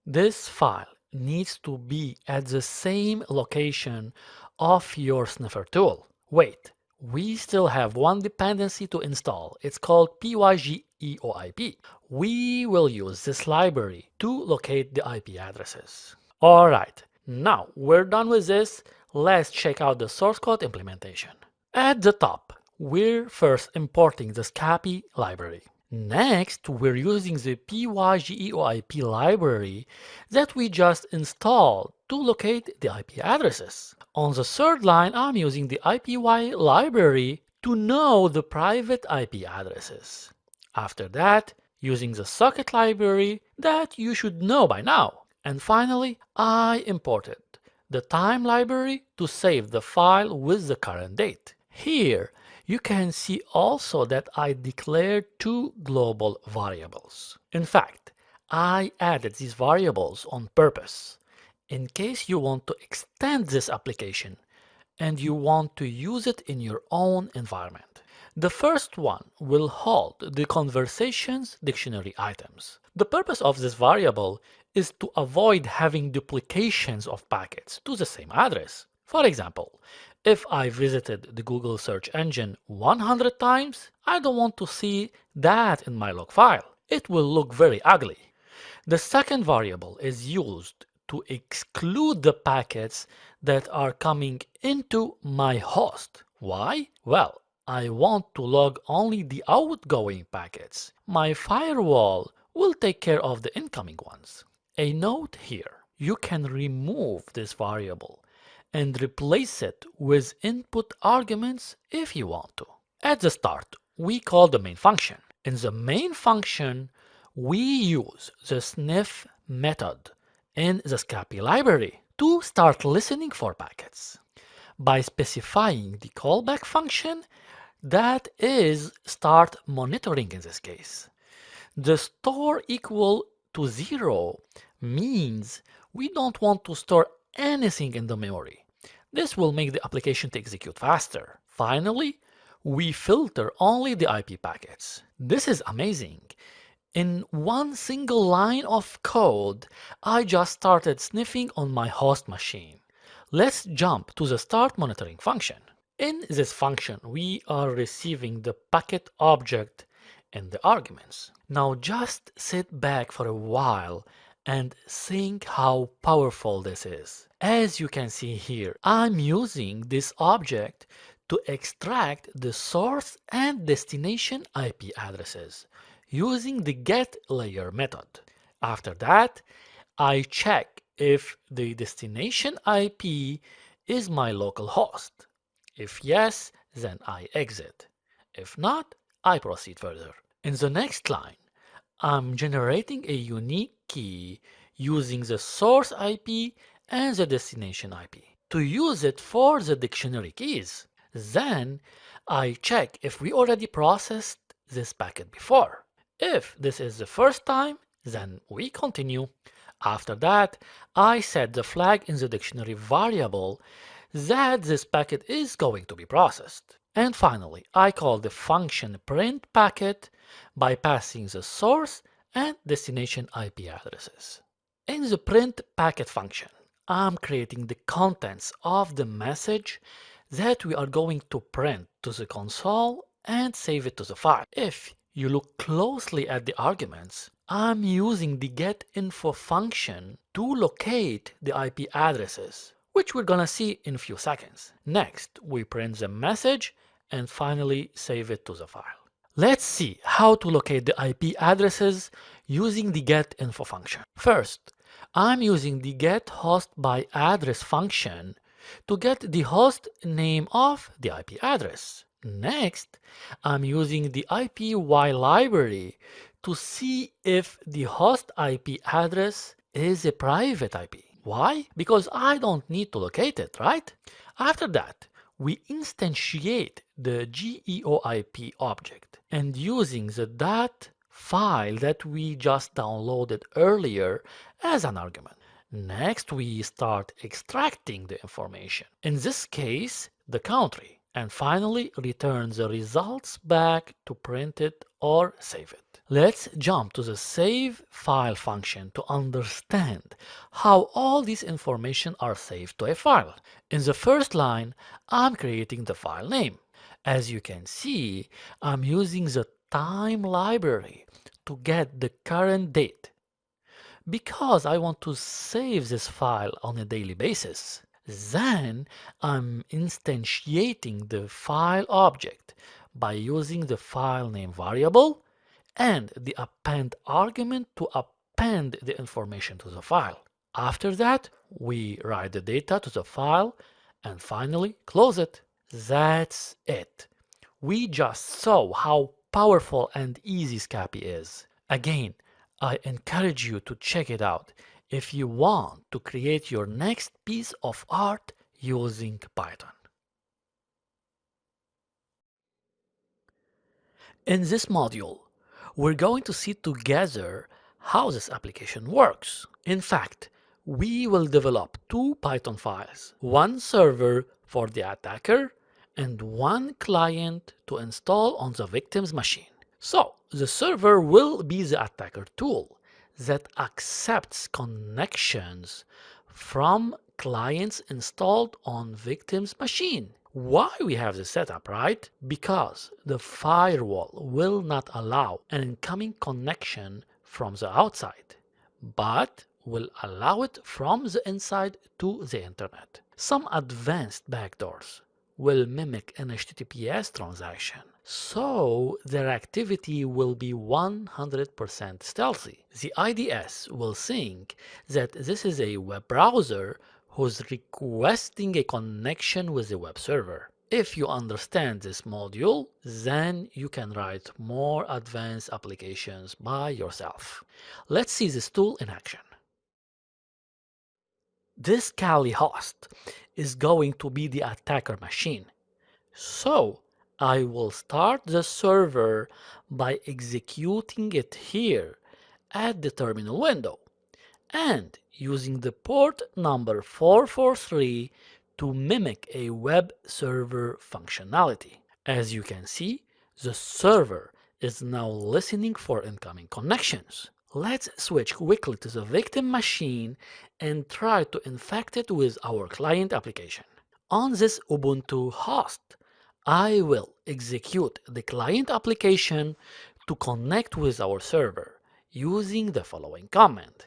This file needs to be at the same location of your sniffer tool. Wait, we still have one dependency to install. It's called pygeoip. We will use this library to locate the IP addresses. Alright, now we're done with this. Let's check out the source code implementation. At the top, we're first importing the Scapy library. Next, we're using the pygeoip library that we just installed to locate the IP addresses. On the third line, I'm using the IPY library to know the private IP addresses. After that, using the socket library that you should know by now. And finally, I imported the time library to save the file with the current date. Here, you can see also that I declared two global variables. In fact, I added these variables on purpose in case you want to extend this application and you want to use it in your own environment. The first one will hold the conversations dictionary items. The purpose of this variable is to avoid having duplications of packets to the same address. For example, if I visited the Google search engine 100 times, I don't want to see that in my log file. It will look very ugly. The second variable is used to exclude the packets that are coming into my host. Why? Well, I want to log only the outgoing packets. My firewall will take care of the incoming ones. A note here: you can remove this variable and replace it with input arguments if you want to. At the start, we call the main function. In the main function, we use the sniff method in the Scapy library to start listening for packets by specifying the callback function that is start monitoring in this case. The store equal to 0 means we don't want to store anything in the memory. This will make the application to execute faster. Finally, we filter only the IP packets. This is amazing. In one single line of code, I just started sniffing on my host machine. Let's jump to the start monitoring function. In this function, we are receiving the packet object and the arguments. Now just sit back for a while and think how powerful this is. As you can see here, I'm using this object to extract the source and destination IP addresses using the getLayer method. After that, I check if the destination IP is my local host. If yes, then I exit. If not, I proceed further. In the next line, I'm generating a unique key using the source IP and the destination IP to use it for the dictionary keys. Then I check if we already processed this packet before. If this is the first time, then we continue. After that, I set the flag in the dictionary variable that this packet is going to be processed. And finally, I call the function print packet by passing the source and destination IP addresses. In the print packet function, I'm creating the contents of the message that we are going to print to the console and save it to the file. If you look closely at the arguments, I'm using the getInfo function to locate the IP addresses, which we're gonna see in a few seconds. Next, we print the message and finally save it to the file. Let's see how to locate the IP addresses using the getInfo function. First, I'm using the getHostByAddress function to get the host name of the IP address. Next, I'm using the IPY library to see if the host IP address is a private IP. Why? Because I don't need to locate it, right? After that, we instantiate the GEOIP object and using the .dat file that we just downloaded earlier as an argument. Next, we start extracting the information. In this case, the country. And finally, return the results back to print it or save it. Let's jump to the save file function to understand how all these information are saved to a file. In the first line, I'm creating the file name. As you can see, I'm using the time library to get the current date because I want to save this file on a daily basis. Then I'm instantiating the file object by using the file name variable and the append argument to append the information to the file. After that, we write the data to the file and finally close it. That's it. We just saw how powerful and easy Scapy is. Again, I encourage you to check it out if you want to create your next piece of art using Python. In this module, we're going to see together how this application works. In fact, we will develop two Python files, one server for the attacker and one client to install on the victim's machine. So, the server will be the attacker tool that accepts connections from clients installed on victim's machine. Why we have this setup, right? Because the firewall will not allow an incoming connection from the outside, but will allow it from the inside to the internet. Some advanced backdoors will mimic an HTTPS transaction, so their activity will be 100% stealthy. The IDS will think that this is a web browser who's requesting a connection with the web server. If you understand this module, then you can write more advanced applications by yourself. Let's see this tool in action. This Kali host is going to be the attacker machine. So I will start the server by executing it here at the terminal window and using the port number 443 to mimic a web server functionality. As you can see, the server is now listening for incoming connections. Let's switch quickly to the victim machine and try to infect it with our client application. On this Ubuntu host, I will execute the client application to connect with our server using the following command.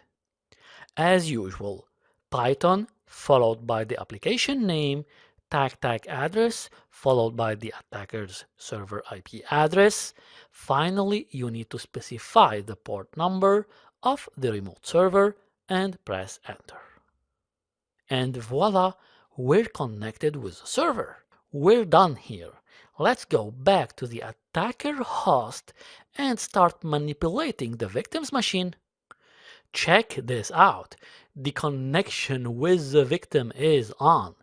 As usual, Python followed by the application name, tag address followed by the attacker's server IP address. Finally, you need to specify the port number of the remote server and press enter. And voila, we're connected with the server. We're done here. Let's go back to the attacker host and start manipulating the victim's machine. Check this out. The connection with the victim is on.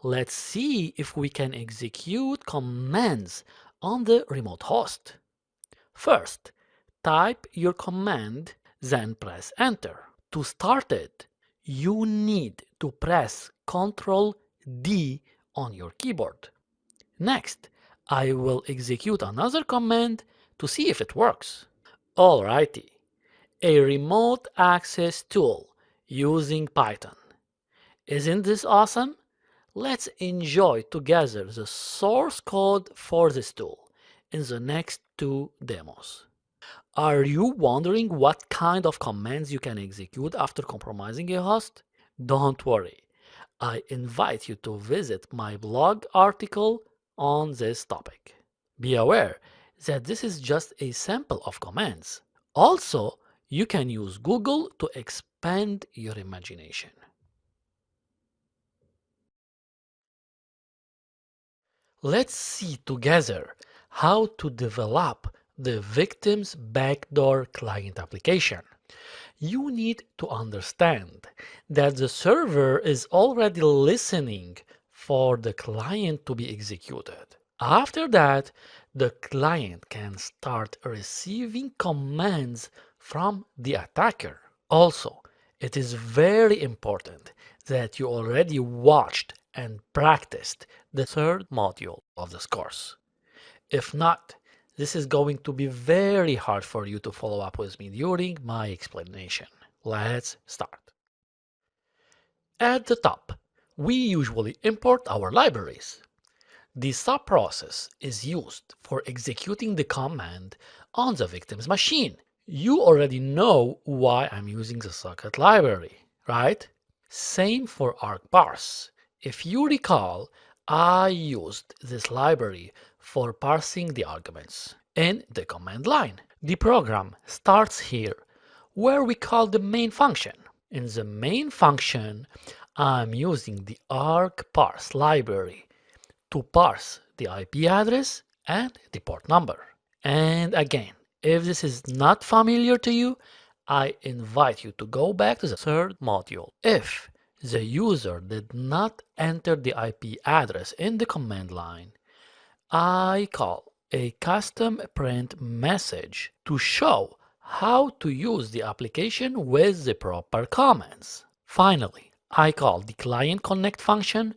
Let's see if we can execute commands on the remote host. First, type your command, then press enter. To start it, you need to press Ctrl D on your keyboard. Next, I will execute another command to see if it works. Alrighty, a remote access tool using Python. Isn't this awesome? Let's enjoy together the source code for this tool in the next two demos. Are you wondering what kind of commands you can execute after compromising a host? Don't worry, I invite you to visit my blog article on this topic. Be aware that this is just a sample of commands. Also, you can use Google to expand your imagination. Let's see together how to develop the victim's backdoor client application. You need to understand that the server is already listening for the client to be executed. After that, the client can start receiving commands from the attacker. Also, it is very important that you already watched and practiced the third module of this course. If not, this is going to be very hard for you to follow up with me during my explanation. Let's start. At the top, we usually import our libraries. The subprocess is used for executing the command on the victim's machine. You already know why I'm using the socket library, right? Same for argparse. If you recall, I used this library for parsing the arguments in the command line. The program starts here, where we call the main function. In the main function, I'm using the argparse library to parse the IP address and the port number. And again, if this is not familiar to you, I invite you to go back to the third module. If the user did not enter the IP address in the command line, I call a custom print message to show how to use the application with the proper commands. Finally, I call the client connect function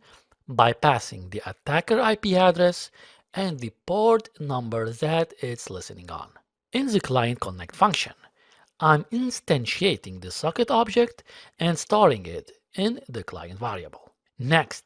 by passing the attacker IP address and the port number that it's listening on. In the client connect function, I'm instantiating the socket object and storing it in the client variable. Next,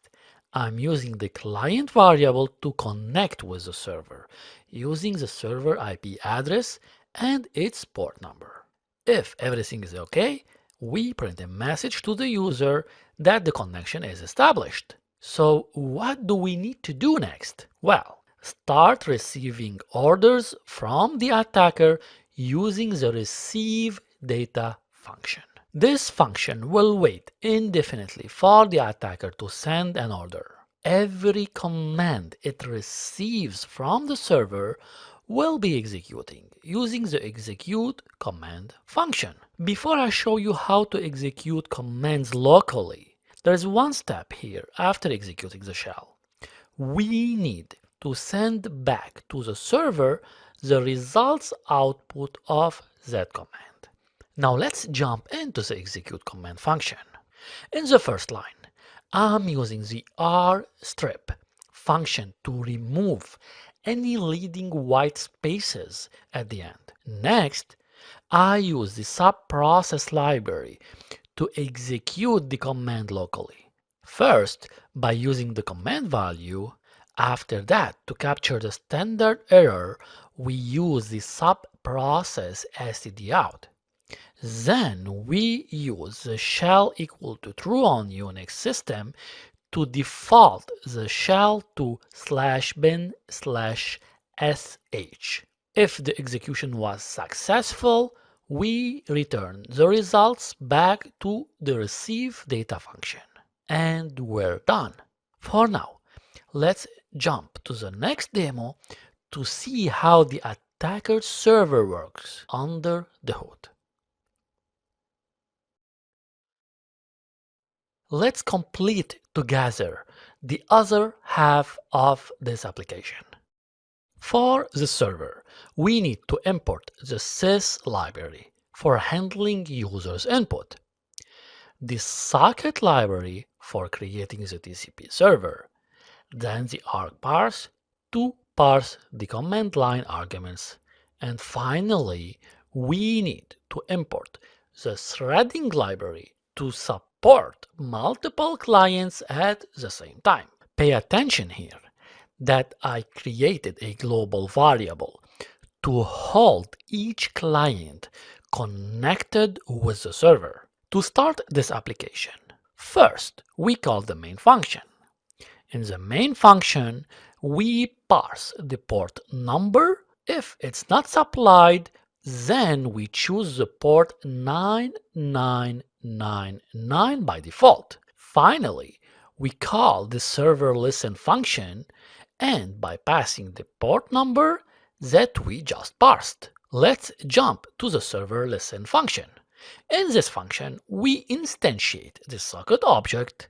I'm using the client variable to connect with the server, using the server IP address and its port number. If everything is okay, we print a message to the user that the connection is established. So what do we need to do next? Well, start receiving orders from the attacker using the receive data function. This function will wait indefinitely for the attacker to send an order. Every command it receives from the server will be executing using the execute command function. Before I show you how to execute commands locally, there's one step here after executing the shell. We need to send back to the server the results output of that command. Now let's jump into the execute command function. In the first line, I'm using the rstrip function to remove any leading white spaces at the end. Next, I use the subprocess library to execute the command locally. First, by using the command value. After that, to capture the standard error, we use the subprocess stdout. Then we use the shell equal to true on Unix system to default the shell to /bin/sh. If the execution was successful, we return the results back to the receive data function. And we're done. For now, let's jump to the next demo to see how the attacker server works under the hood. Let's complete together the other half of this application. For the server, we need to import the sys library for handling users' input, the socket library for creating the TCP server, then the argparse to parse the command line arguments, and finally, we need to import the threading library to support multiple clients at the same time. Pay attention here that I created a global variable to hold each client connected with the server. To start this application, first we call the main function. In the main function, we parse the port number. If it's not supplied, then we choose the port 9999 by default. Finally, we call the server listen function, and by passing the port number that we just parsed. Let's jump to the server listen function. In this function, we instantiate the socket object,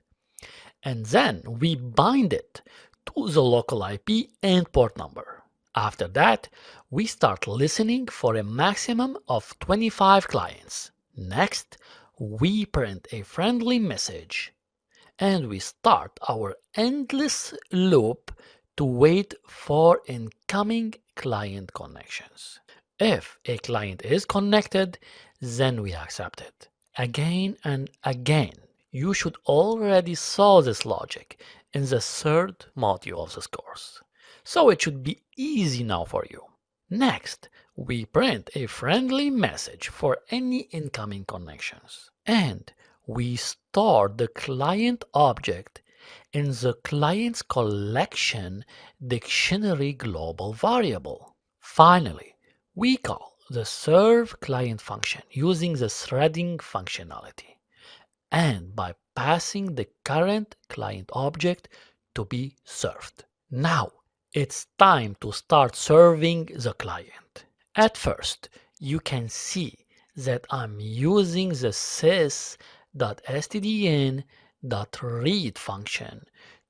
and then we bind it to the local IP and port number. After that, we start listening for a maximum of 25 clients. Next, we print a friendly message, and we start our endless loop to wait for incoming client connections. If a client is connected, then we accept it. Again and again. You should already saw this logic in the third module of this course, so it should be easy now for you. Next, we print a friendly message for any incoming connections, and we store the client object in the client's collection dictionary global variable. Finally, we call the serve client function using the threading functionality, and by passing the current client object to be served. Now, it's time to start serving the client. At first, you can see that I'm using the sys.stdin.read function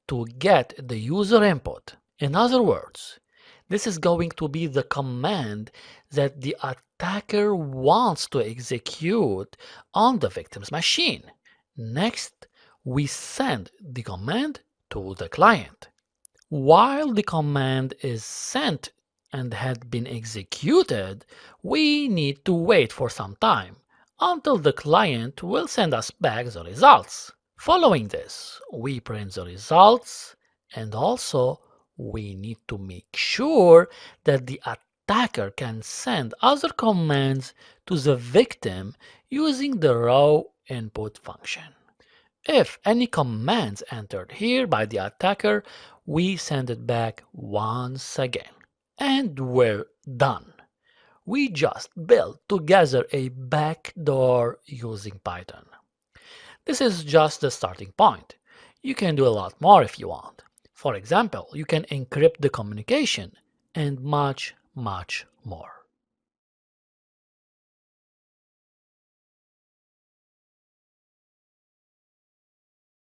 to get the user input. In other words, this is going to be the command that the attacker wants to execute on the victim's machine. Next, we send the command to the client. While the command is sent and had been executed, we need to wait for some time until the client will send us back the results. Following this, we print the results, and also we need to make sure that the attacker can send other commands to the victim using the raw input function. If any commands entered here by the attacker, we send it back once again. And we're done. We just built together a backdoor using Python. This is just the starting point. You can do a lot more if you want. For example, you can encrypt the communication and much more.